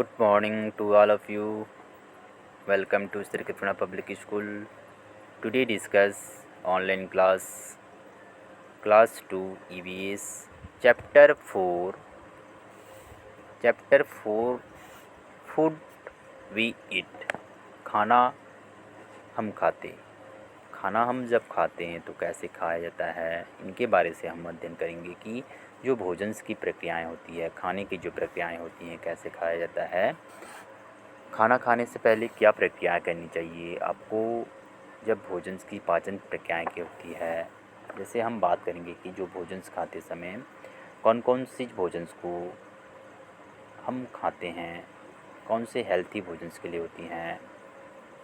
Good morning to all of you. Welcome to Sri Krishna Public School. Today discuss online class 2 EVS chapter 4 food we eat. खाना हम जब खाते हैं तो कैसे खाया जाता है, इनके बारे से हम अध्ययन करेंगे कि जो भोजन की प्रक्रियाएं होती है, खाने की जो प्रक्रियाएं होती हैं, कैसे खाया जाता है, खाना खाने से पहले क्या प्रक्रियाएं करनी चाहिए आपको, जब भोजन की पाचन प्रक्रियाएं क्या होती है। जैसे हम बात करेंगे कि जो भोजन खाते समय कौन कौन सी भोजन को हम खाते हैं, कौन से हेल्थी भोजन के लिए होती हैं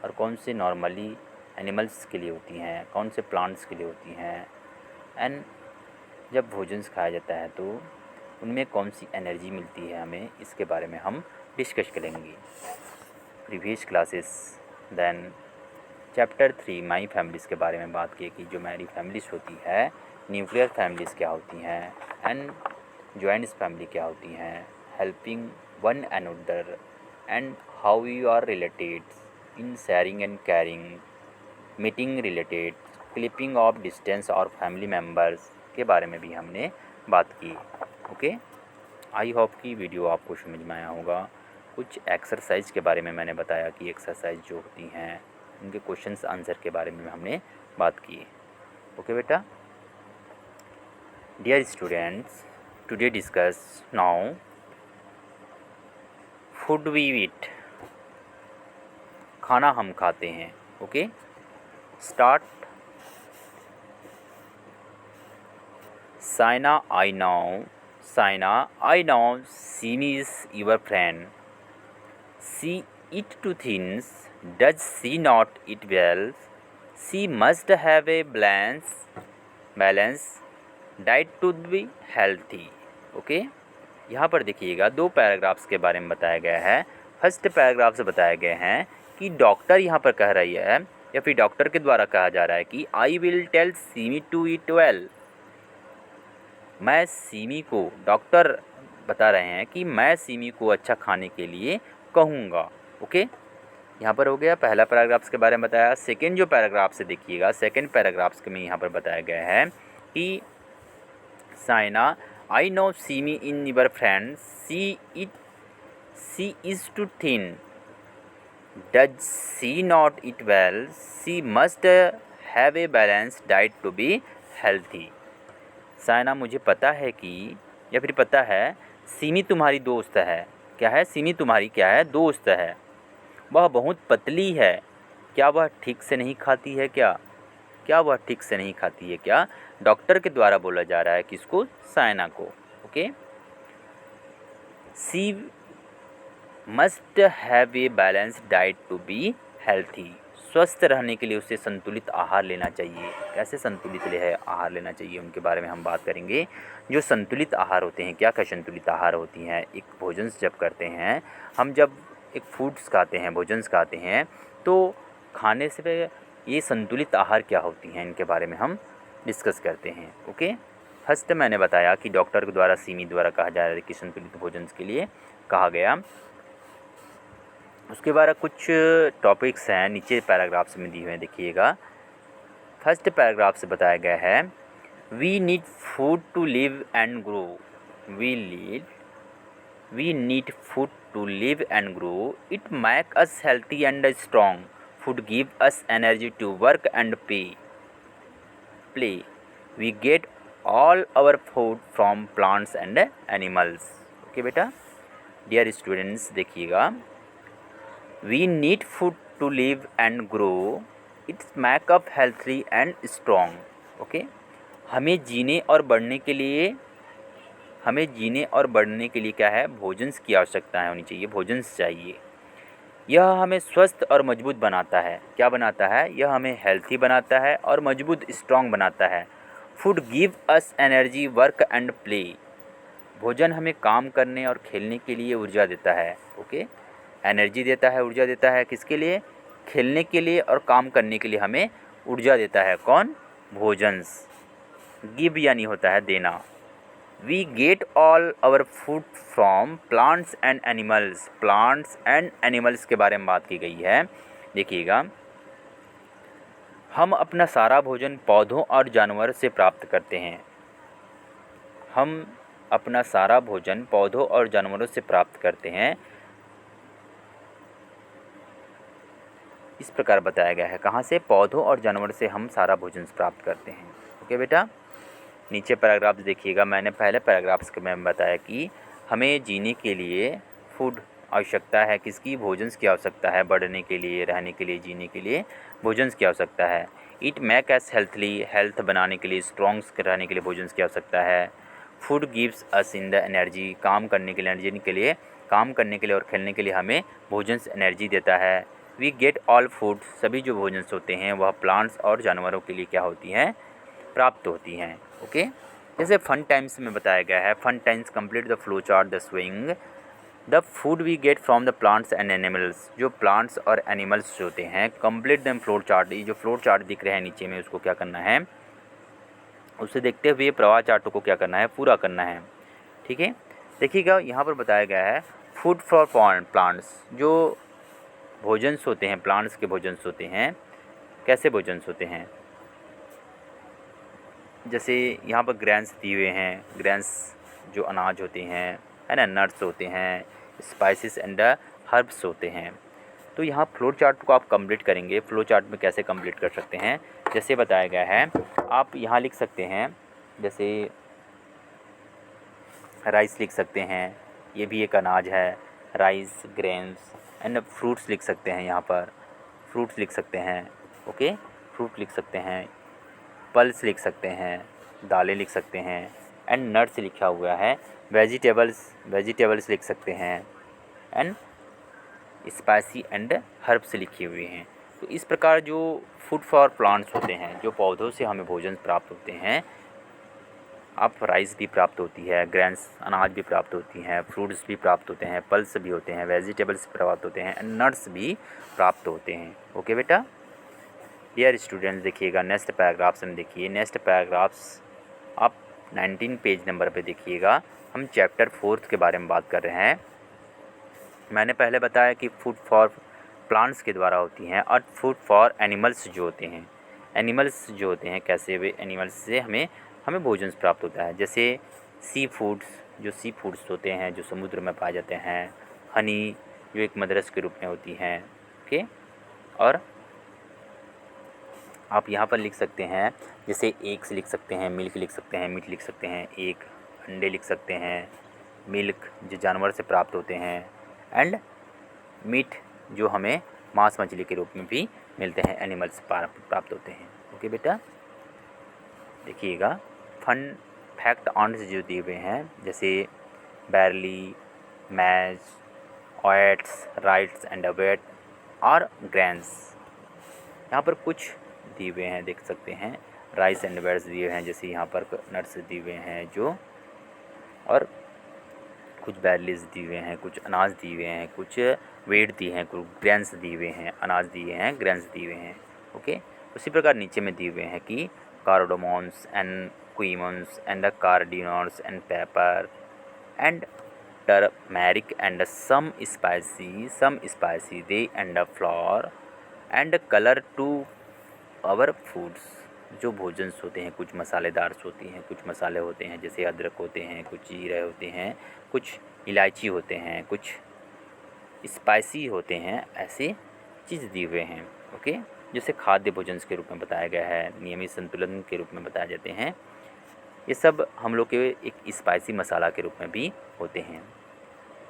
और कौन से नॉर्मली एनिमल्स के लिए होती हैं, कौन से प्लांट्स के लिए होती हैं। एंड जब भोजन खाया जाता है तो उनमें कौन सी एनर्जी मिलती है हमें, इसके बारे में हम डिस्कस करेंगे प्रीवियस क्लासेस। देन चैप्टर 3 माई फैमिलीज़ के बारे में बात की कि जो मेरी फैमिलीज़ होती है, न्यूक्लियर फैमिलीज़ क्या होती हैं एंड जॉइंट्स फैमिली क्या होती हैं, helping one another and how you are related in sharing and caring, meeting related, clipping of distance और फैमिली मेम्बर्स के बारे में भी हमने बात की। ओके, आई होप कि वीडियो आपको समझ में आया होगा। कुछ एक्सरसाइज के बारे में मैंने बताया कि एक्सरसाइज जो होती हैं उनके क्वेश्चंस आंसर के बारे में हमने बात की। ओके बेटा, dear students, today discuss now food we eat, खाना हम खाते हैं। Okay, start. Saina, I know Simi is your friend. She eat two things. Does she not eat well? She must have a balance diet to be healthy. Okay, यहाँ पर देखिएगा दो paragraphs के बारे में बताया गया है। फर्स्ट पैराग्राफ से बताया गया है कि डॉक्टर यहाँ पर कह रही है या फिर डॉक्टर के द्वारा कहा जा रहा है कि I will tell Seemi to eat well. मैं सीमी को, डॉक्टर बता रहे हैं कि मैं सीमी को अच्छा खाने के लिए कहूँगा। ओके, यहाँ पर हो गया पहला पैराग्राफ्स के बारे में बताया। सेकंड जो पैराग्राफ से देखिएगा, सेकंड पैराग्राफ्स के में यहाँ पर बताया गया है कि Saina, I know Seemi in your friend, she is too thin, does she not eat well, she must have a balance diet to be healthy. Saina, मुझे पता है कि, या फिर पता है सीमी तुम्हारी दोस्त है। क्या है? सीमी तुम्हारी क्या है? दोस्त है। वह बहुत पतली है। क्या वह ठीक से नहीं खाती है क्या? क्या वह ठीक से नहीं खाती है क्या? डॉक्टर के द्वारा बोला जा रहा है किसको? साइना को। Okay, she must have a balanced diet to be healthy. स्वस्थ रहने के लिए उसे संतुलित आहार लेना चाहिए। कैसे संतुलित आहार लेना चाहिए, उनके बारे में हम बात करेंगे। जो संतुलित आहार होते हैं, क्या क्या संतुलित आहार होती हैं? एक भोजन जब करते हैं हम, जब एक फूड्स खाते हैं, भोजन खाते हैं, तो खाने से ये संतुलित आहार क्या होती हैं, इनके बारे में हम डिस्कस करते हैं। ओके, फर्स्ट मैंने बताया कि डॉक्टर के द्वारा, सीमी द्वारा कहा जा रहा है कि संतुलित भोजन के लिए कहा गया। उसके बाद कुछ टॉपिक्स हैं नीचे पैराग्राफ्स में दिए हुए हैं, देखिएगा। फर्स्ट पैराग्राफ से बताया गया है we need food to live and grow. We need food to live and grow. It make us healthy and strong. Food give us energy to work and play. We get all our food from plants and animals. Okay बेटा, dear students, देखिएगा, we need food to live and grow. It's make up healthy and strong. Okay, हमें जीने और बढ़ने के लिए क्या है? भोजन की आवश्यकता होनी चाहिए, भोजन चाहिए। यह हमें स्वस्थ और मजबूत बनाता है। क्या बनाता है? यह हमें हेल्थी बनाता है और मजबूत, स्ट्रॉन्ग बनाता है। Food give us energy, work and play. भोजन हमें काम करने और खेलने के लिए ऊर्जा देता है। ओके, एनर्जी देता है, ऊर्जा देता है, किसके लिए? खेलने के लिए और काम करने के लिए हमें ऊर्जा देता है। कौन? भोजन। गिव यानी होता है देना, we get all our food from plants and animals. Plants and animals के बारे में बात की गई है। देखिएगा, हम अपना सारा भोजन पौधों और जानवर से प्राप्त करते हैं। हम अपना सारा भोजन पौधों और जानवरों से प्राप्त करते हैं। इस प्रकार बताया गया है। कहाँ से? पौधों और जानवर से हम सारा भोजन प्राप्त करते हैं। ओके बेटा, नीचे पैराग्राफ देखिएगा। मैंने पहले पैराग्राफ्स के में बताया कि हमें जीने के लिए फूड आवश्यकता है। किसकी? भोजन की आवश्यकता है। बढ़ने के लिए, रहने के लिए, जीने के लिए भोजन की आवश्यकता है। It make us healthily, health बनाने के लिए, स्ट्रॉन्ग रहने के लिए भोजन की आवश्यकता है। Food gives us in the energy, काम करने के लिए, एनर्जी के लिए, काम करने के लिए और खेलने के लिए हमें भोजन एनर्जी देता है। वी गेट ऑल फूड, सभी जो भोजन होते हैं वह प्लांट्स और जानवरों के लिए क्या होती हैं? प्राप्त होती हैं। ओके, जैसे फन टाइम्स में बताया गया है, fun times complete the flow chart the swing the food we get from the plants and animals. जो प्लांट्स और एनिमल्स होते हैं, कंप्लीट द फ्लो चार्ट, ये जो फ्लो चार्ट दिख रहे हैं नीचे में, उसको क्या करना है? उसे देखते हुए प्रवाह चार्ट को क्या करना है? पूरा करना है। ठीक है, देखिएगा यहाँ पर बताया गया है फूड फॉर प्लांट्स। जो भोजन होते हैं, प्लांट्स के भोजन होते हैं, कैसे भोजन होते हैं? जैसे यहाँ पर ग्रेन्स दिए हुए हैं। ग्रेन्स जो अनाज होते हैं, है ना, नट्स होते हैं, स्पाइसेस एंड हर्ब्स होते हैं। तो यहाँ फ्लो चार्ट को आप कंप्लीट करेंगे। फ्लो चार्ट में कैसे कंप्लीट कर सकते हैं? जैसे बताया गया है, आप यहाँ लिख सकते हैं, जैसे राइस लिख सकते हैं, ये भी एक अनाज है। राइस, ग्रेन्स एंड फ्रूट्स लिख सकते हैं। यहाँ पर फ्रूट्स लिख सकते हैं। ओके, फ्रूट लिख सकते हैं, पल्स लिख सकते हैं, दालें लिख सकते हैं, एंड नट्स लिखा हुआ है। वेजिटेबल्स लिख सकते हैं, एंड स्पाइसी एंड हर्ब्स लिखी हुई हैं। तो इस प्रकार जो फूड फॉर प्लांट्स होते हैं, जो पौधों से हमें भोजन प्राप्त होते हैं, आप राइस भी प्राप्त होती है, ग्रेन्स अनाज भी प्राप्त होती हैं, फ्रूट्स भी प्राप्त होते हैं, पल्स भी होते हैं, वेजिटेबल्स प्राप्त होते हैं, एंड नट्स भी प्राप्त होते हैं। ओके बेटा, डियर स्टूडेंट्स, देखिएगा नेक्स्ट पैराग्राफ्स में देखिए। नेक्स्ट पैराग्राफ्स आप 19 पेज नंबर पे देखिएगा। हम चैप्टर 4 के बारे में बात कर रहे हैं। मैंने पहले बताया कि फूड फॉर प्लांट्स के द्वारा होती हैं, और फूड फॉर एनिमल्स जो होते हैं, एनिमल्स जो होते हैं, कैसे वे एनिमल्स से हमें भोजन प्राप्त होता है। जैसे सी फूड्स, जो सी फूड्स होते हैं जो समुद्र में पाए जाते हैं। हनी, जो एक मदरस के रूप में होती हैं। ओके, और आप यहाँ पर लिख सकते हैं, जैसे एग्स लिख सकते हैं, मिल्क लिख सकते हैं, मीट लिख सकते हैं, एग अंडे लिख सकते हैं, मिल्क जो जानवर से प्राप्त होते हैं, एंड मीट जो हमें मांस मछली के रूप में भी मिलते हैं, एनिमल्स प्राप्त होते हैं। ओके बेटा, देखिएगा फन फैक्ट ऑन जो दिए हुए हैं, जैसे barley, maize, oats, rice and wheat और ग्रेन्स। यहाँ पर कुछ दिए हुए हैं, देख सकते हैं। राइस एंड वेट्स दिए हुए हैं, जैसे यहाँ पर नट्स दिए हुए हैं जो, और कुछ बैरलीज दिए हुए हैं, कुछ अनाज दिए हुए हैं, कुछ वेट दिए हैं, कुछ ग्रेन्स दिए हुए हैं, अनाज दिए हैं, ग्रेन्स दिए हुए हैं। ओके, उसी प्रकार नीचे में दिए हुए हैं कि कार्डोमोन्स एंड क्यूमिन्स एंड कार्डिनोन्स and pepper and turmeric and some spicy they and flour and color to our foods। जो भोजन होते हैं कुछ मसालेदार होती हैं, कुछ मसाले होते हैं, जैसे अदरक होते हैं, कुछ जीरे होते हैं, कुछ इलायची होते हैं, कुछ स्पाइसी होते हैं, ऐसे चीज़ दिए हुए हैं। ओके, जैसे खाद्य भोजन के रूप में बताया गया है, नियमित संतुलन के रूप में बताए जाते हैं। ये सब हम लोग के एक स्पाइसी मसाला के रूप में भी होते हैं।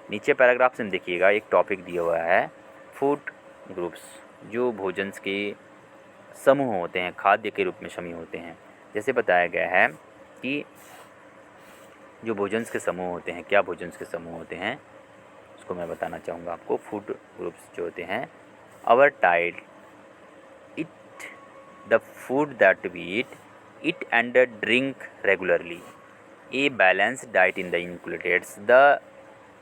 नीचे पैराग्राफ में देखिएगा, एक टॉपिक दिया हुआ है फूड ग्रुप्स, जो भोजन के समूह होते हैं, खाद्य के रूप में शामिल होते हैं। जैसे बताया गया है कि जो भोजन के समूह होते हैं, क्या भोजन के समूह होते हैं, उसको मैं बताना चाहूँगा आपको। फूड ग्रुप्स जो होते हैं, our tide it the food that we eat and drink regularly. A balanced diet in the includes the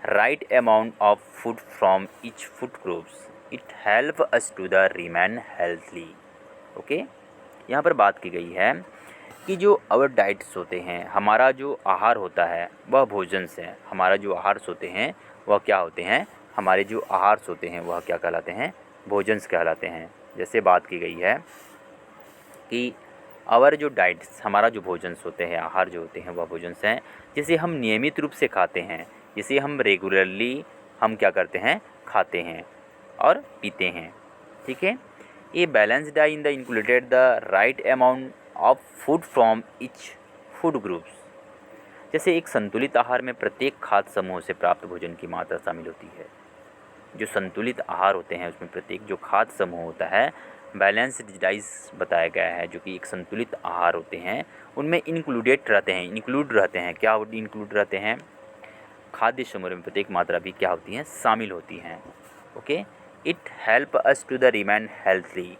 right amount of food from each food groups. It help us to the remain healthy. Okay, यहाँ पर बात की गई है कि जो our diets होते हैं, हमारा जो आहार होता है वह भोजन से है। हमारा जो आहार होते हैं वह क्या होते हैं, हमारे जो आहार होते हैं वह क्या कहलाते हैं, भोजन कहलाते हैं। जैसे बात की गई है कि आवर जो डाइट्स, हमारा जो भोजन होते हैं, आहार जो होते हैं वह भोजन हैं जिसे हम नियमित रूप से खाते हैं, जिसे हम रेगुलरली हम क्या करते हैं, खाते हैं और पीते हैं। ठीक है। ए balance diet in the included the right amount of food from each food groups. जैसे एक संतुलित आहार में प्रत्येक खाद्य समूह से प्राप्त भोजन की मात्रा शामिल होती है। जो संतुलित आहार होते हैं उसमें प्रत्येक जो खाद्य समूह होता है, बैलेंस्ड डाइट बताया गया है, जो कि एक संतुलित आहार होते हैं उनमें इंक्लूड रहते हैं। क्या इंक्लूड रहते हैं, खाद्य समूह में प्रत्येक मात्रा भी क्या होती हैं, शामिल होती हैं। Okay. It help us to the remain healthy.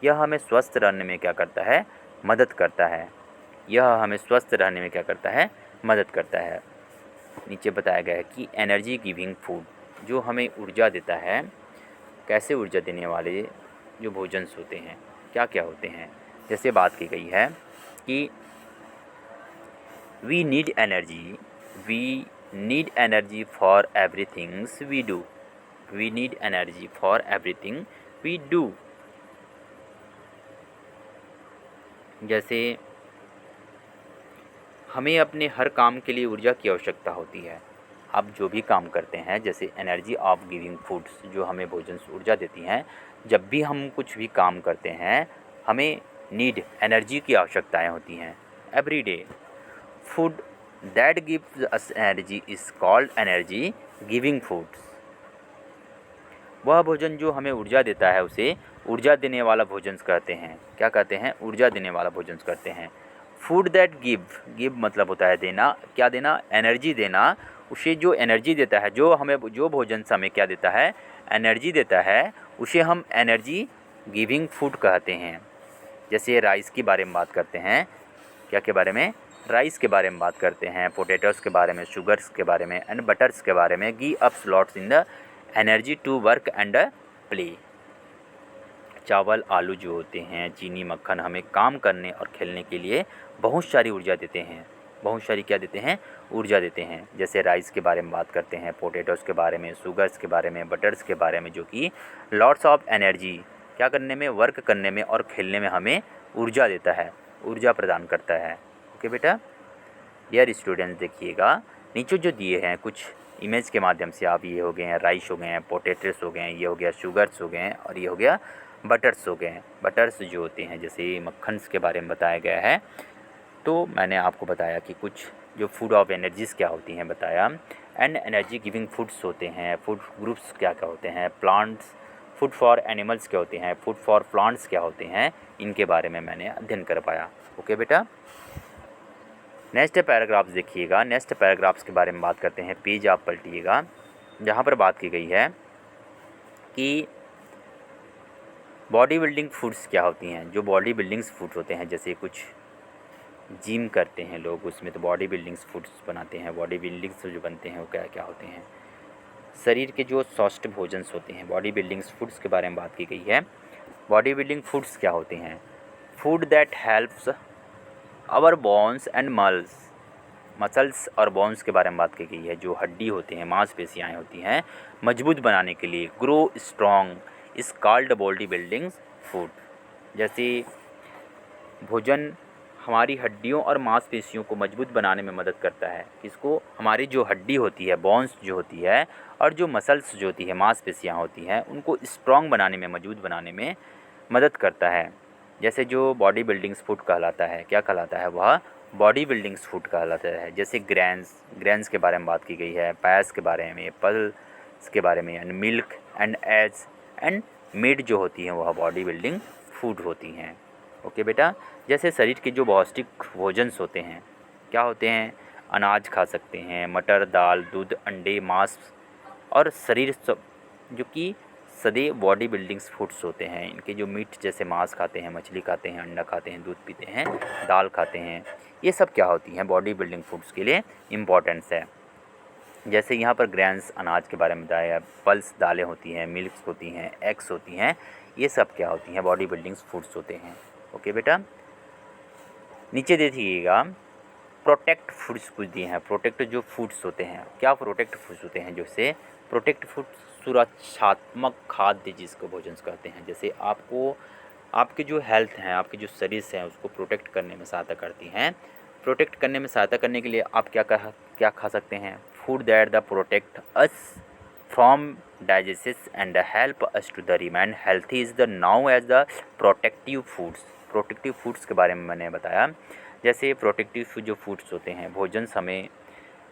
यह हमें स्वस्थ रहने में क्या करता है, मदद करता है। यह हमें स्वस्थ रहने में क्या करता है, मदद करता है। नीचे बताया गया है कि एनर्जी गिविंग फूड, जो हमें ऊर्जा देता है, कैसे ऊर्जा देने वाले जो भोजन होते हैं क्या क्या होते हैं। जैसे बात की गई है कि we need energy for everythings we do. We need energy for everything we do. जैसे हमें अपने हर काम के लिए ऊर्जा की आवश्यकता होती है। आप जो भी काम करते हैं, जैसे एनर्जी ऑफ गिविंग फूड्स, जो हमें भोजन से ऊर्जा देती हैं। जब भी हम कुछ भी काम करते हैं हमें नीड एनर्जी की आवश्यकताएं होती हैं every day. Food that gives us energy is called energy giving foods. वह भोजन जो हमें ऊर्जा देता है उसे ऊर्जा देने वाला भोजन कहते हैं। क्या कहते हैं, ऊर्जा देने वाला भोजन कहते हैं। फूड दैट गिव मतलब होता है देना, क्या देना, एनर्जी देना। उसे जो एनर्जी देता है, जो हमें जो भोजन से हमें क्या देता है, एनर्जी देता है, उसे हम एनर्जी गिविंग फूड कहते हैं। जैसे राइस के बारे में बात करते हैं, क्या के बारे में, राइस के बारे में बात करते हैं, पोटैटोज़ के बारे में, शुगर्स के बारे में एंड बटर्स के बारे में। Give up slots in the energy to work and play. चावल आलू जो होते हैं, चीनी मक्खन हमें काम करने और खेलने के लिए बहुत सारी ऊर्जा देते हैं। बहुत सारी क्या देते हैं, ऊर्जा देते हैं। जैसे राइस के बारे में बात करते हैं, पोटैटोज़ के बारे में, शुगर्स के बारे में, बटर्स के बारे में, जो कि लॉट्स ऑफ एनर्जी क्या करने में, वर्क करने में और खेलने में हमें ऊर्जा देता है, ऊर्जा प्रदान करता है। ओके बेटा। डियर स्टूडेंट्स, देखिएगा नीचे जो दिए हैं कुछ इमेज के माध्यम से, आप ये हो गए हैं राइस हो गए हैं, पोटैटोस हो गए हैं, ये हो गया शुगर्स हो गए हैं और ये हो गया बटर्स हो गए हैं। बटर्स जो होते हैं जैसे मक्खन के बारे में बताया गया है। तो मैंने आपको बताया कि कुछ जो फूड ऑफ एनर्जीज़ क्या होती हैं बताया, एंड एनर्जी गिविंग फूड्स होते हैं। फूड ग्रुप्स क्या क्या होते हैं, प्लांट्स, फूड फॉर एनिमल्स क्या होते हैं, फूड फॉर प्लांट्स क्या होते हैं, इनके बारे में मैंने अध्ययन कर पाया। ओके बेटा। नेक्स्ट पैराग्राफ्स देखिएगा। नेक्स्ट पैराग्राफ्स के बारे में बात करते हैं। पेज आप पलटिएगा, जहाँ पर बात की गई है कि बॉडी बिल्डिंग फूड्स क्या होती हैं। जो बॉडी बिल्डिंग्स फूड होते हैं, जैसे कुछ जिम करते हैं लोग, उसमें तो बॉडी बिल्डिंग्स फूड्स बनाते हैं। बॉडी बिल्डिंग्स जो बनते हैं वो क्या क्या होते हैं, शरीर के जो स्वस्थ भोजन होते हैं, बॉडी बिल्डिंग्स फूड्स के बारे में बात की गई है। बॉडी बिल्डिंग फूड्स क्या होते हैं, food that helps our bones and muscles और बोन्स के बारे में बात की गई है। जो हड्डी होते हैं, मांसपेशियाँ होती हैं, मजबूत बनाने के लिए, grow strong is called body building food. जैसे भोजन हमारी हड्डियों और मांसपेशियों को मजबूत बनाने में मदद करता है। इसको हमारी जो हड्डी होती है, बोन्स जो होती है, और जो मसल्स जो होती है, मांसपेशियाँ होती हैं, उनको स्ट्रॉन्ग बनाने में, मजबूत बनाने में मदद करता है। जैसे जो बॉडी बिल्डिंग्स फूड कहलाता है, क्या कहलाता है, वह बॉडी बिल्डिंग्स फूड कहलाता है। जैसे ग्रेन्स के बारे में बात की गई है, पैस के बारे में, पल्स के बारे में, and milk and eggs and meat जो होती हैं वह बॉडी बिल्डिंग फूड होती हैं। ओके बेटा। जैसे शरीर के जो पौष्टिक भोजन होते हैं, क्या होते हैं, अनाज खा सकते हैं, मटर, दाल, दूध, अंडे, मांस और शरीर जो कि सदैव बॉडी बिल्डिंग्स फूड्स होते हैं। इनके जो मीट जैसे मांस खाते हैं, मछली खाते हैं, अंडा खाते हैं, दूध पीते हैं, दाल खाते हैं, ये सब क्या होती हैं, बॉडी बिल्डिंग फूड्स के लिए इम्पॉर्टेंस है। जैसे यहाँ पर ग्रेन्स अनाज के बारे में बताया, पल्स दालें होती हैं, मिल्क्स होती हैं, एग्स होती हैं, ये सब क्या होती हैं, बॉडी बिल्डिंग्स फूड्स होते हैं। ओके बेटा। नीचे देखिएगा प्रोटेक्ट फूड्स कुछ दिए हैं। प्रोटेक्ट जो फूड्स होते हैं, क्या प्रोटेक्ट फूड्स होते हैं? जैसे प्रोटेक्ट फूड सुरक्षात्मक खाद्य जिसको भोजन कहते हैं। जैसे आपको आपके जो हेल्थ हैं, आपके जो शरीर हैं, उसको प्रोटेक्ट करने में सहायता करती हैं। प्रोटेक्ट करने में सहायता करने के लिए आप क्या खा सकते हैं? Food that the protect us from diseases and help us to the remain healthy is the now as the protective foods. Protective foods के बारे में मैंने बताया। जैसे प्रोटेक्टिव जो फूड्स होते हैं, भोजन हमें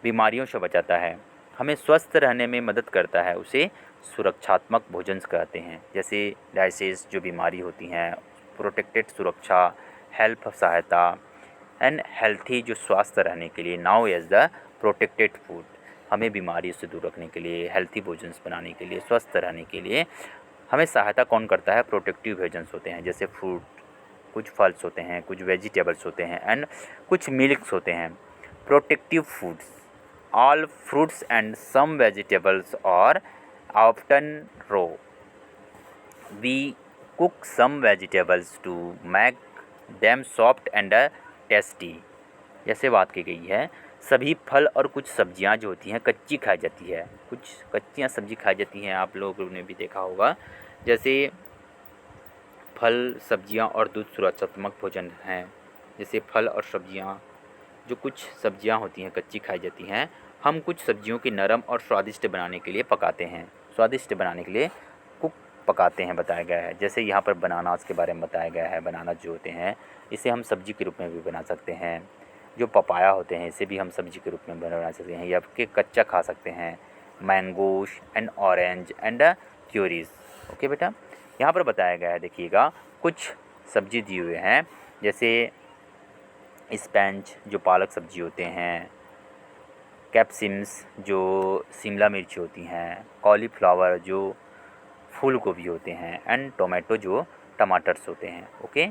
बीमारियों से बचाता है, हमें स्वस्थ रहने में मदद करता है, उसे सुरक्षात्मक भोजन कहते हैं। जैसे डायसिस जो बीमारी होती हैं, प्रोटेक्टेड सुरक्षा, हेल्प सहायता एंड हेल्थी जो स्वास्थ्य रहने के लिए, now as the protected food, हमें बीमारी से दूर रखने के लिए, हेल्थी भोजन बनाने के लिए, स्वस्थ रहने के लिए हमें सहायता कौन करता है? प्रोटेक्टिव भोजन होते हैं। जैसे फ्रूट, कुछ फल्स होते हैं, कुछ वेजिटेबल्स होते हैं एंड कुछ मिल्क्स होते हैं। Protective foods, all fruits and some vegetables और often raw. We cook some vegetables to make them soft and tasty. जैसे बात की गई है, सभी फल और कुछ सब्जियां जो होती हैं कच्ची खाई जाती है। कुछ कच्चियाँ सब्जी खाई जाती हैं, आप लोगों ने भी देखा होगा। जैसे फल, सब्जियां और दूध सुरक्षात्मक भोजन हैं। जैसे फल और सब्जियां, जो कुछ सब्जियां होती हैं कच्ची खाई जाती हैं, हम कुछ सब्जियों की नरम और स्वादिष्ट बनाने के लिए पकाते हैं। स्वादिष्ट बनाने के लिए कुक पकाते हैं बताया गया है। जैसे यहाँ पर बनानास के बारे में बताया गया है। बनानास जो होते हैं, इसे हम सब्जी के रूप में भी बना सकते हैं। जो पपाया होते हैं, इसे भी हम सब्जी के रूप में बना सकते हैं, या फिर कच्चा खा सकते हैं। Mangoes and orange and cherries. Okay बेटा, यहाँ पर बताया गया है, देखिएगा कुछ सब्जी दिए हुए हैं। जैसे स्पैंच जो पालक सब्जी होते हैं, कैप्सिम्स जो शिमला मिर्च होती हैं, कॉलीफ्लावर जो फूल गोभी होते हैं एंड टोमेटो जो टमाटर्स होते हैं। ओके,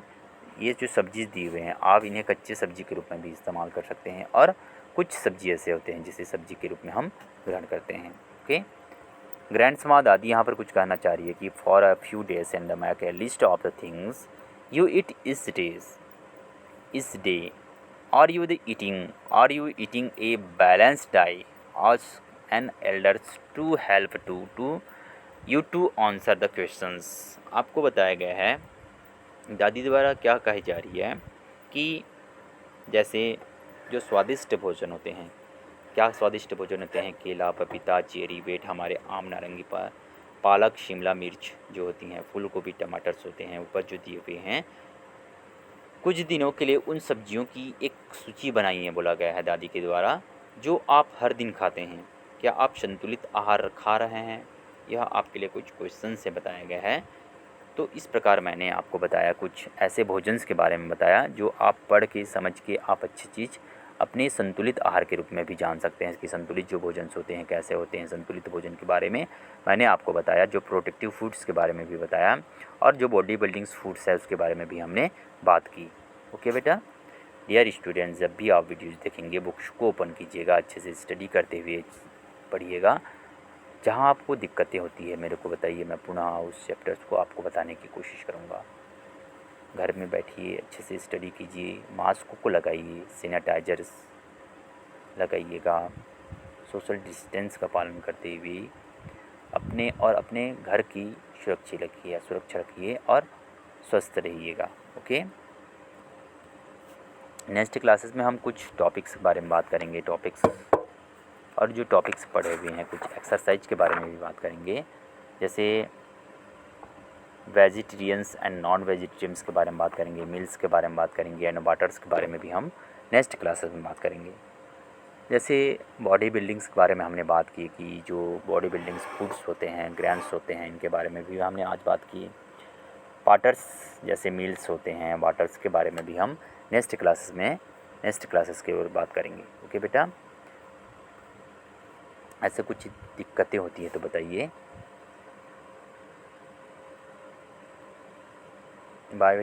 ये जो सब्जी दिए हुए हैं, आप इन्हें कच्चे सब्जी के रूप में भी इस्तेमाल कर सकते हैं, और कुछ सब्जी ऐसे होते हैं जिसे सब्जी के रूप में हम ग्रहण करते हैं। ओके, ग्रैंडमा दादी यहाँ पर कुछ कहना चाह रही है कि for a few days and the make a list of the things you eat this day are you eating a balanced diet? Ask an elders to help to you to answer the questions। आपको बताया गया है, दादी द्वारा क्या कही जा रही है कि जैसे जो स्वादिष्ट भोजन होते हैं, क्या स्वादिष्ट भोजन होते हैं? केला, पपीता, चेरी, बेट, हमारे आम, नारंगी, पालक, शिमला मिर्च जो होती हैं, फूल गोभी, टमाटर्स होते हैं, ऊपर जो दिए हुए हैं। कुछ दिनों के लिए उन सब्जियों की एक सूची बनाई है, बोला गया है दादी के द्वारा, जो आप हर दिन खाते हैं। क्या आप संतुलित आहार खा रहे हैं? यह आपके लिए कुछ क्वेश्चन से बताया गया है। तो इस प्रकार मैंने आपको बताया, कुछ ऐसे भोजन के बारे में बताया जो आप पढ़ के समझ के आप अच्छी चीज़ अपने संतुलित आहार के रूप में भी जान सकते हैं कि संतुलित जो भोजन होते हैं कैसे होते हैं। संतुलित भोजन के बारे में मैंने आपको बताया, जो प्रोटेक्टिव फूड्स के बारे में भी बताया, और जो बॉडी बिल्डिंग्स फूड्स है उसके बारे में भी हमने बात की। ओके बेटा, डियर स्टूडेंट्स, जब भी आप वीडियोज़ देखेंगे बुक्स को ओपन कीजिएगा, अच्छे से स्टडी करते हुए पढ़िएगा। जहाँ आपको दिक्कतें होती है मेरे को बताइए, मैं पुनः उस चैप्टर्स को आपको बताने की कोशिश करूँगा। घर में बैठिए, अच्छे से स्टडी कीजिए, मास्क को लगाइए, सैनिटाइजर्स लगाइएगा, सोशल डिस्टेंस का पालन करते हुए अपने और अपने घर की सुरक्षा रखिए और स्वस्थ रहिएगा। ओके, नेक्स्ट क्लासेस में हम कुछ टॉपिक्स के बारे में बात करेंगे। और जो टॉपिक्स पढ़े हुए हैं, कुछ एक्सरसाइज के बारे में भी बात करेंगे। जैसे वेजिटेरियंस एंड नॉन वेजिटेरियंस के बारे में बात करेंगे, मील्स के बारे में बात करेंगे, एंड वाटर्स के बारे में भी हम नेक्स्ट क्लासेस में बात करेंगे। जैसे बॉडी बिल्डिंग्स के बारे में हमने बात की कि जो बॉडी बिल्डिंग्स फूड्स होते हैं, ग्रैंड्स होते हैं, इनके बारे में भी हमने आज बात की। वाटर्स जैसे मील्स होते हैं, वाटर्स के बारे में भी हम नेक्स्ट क्लासेस की ओर बात करेंगे। ओके बेटा, ऐसे कुछ दिक्कतें होती है तो बताइए। बाय।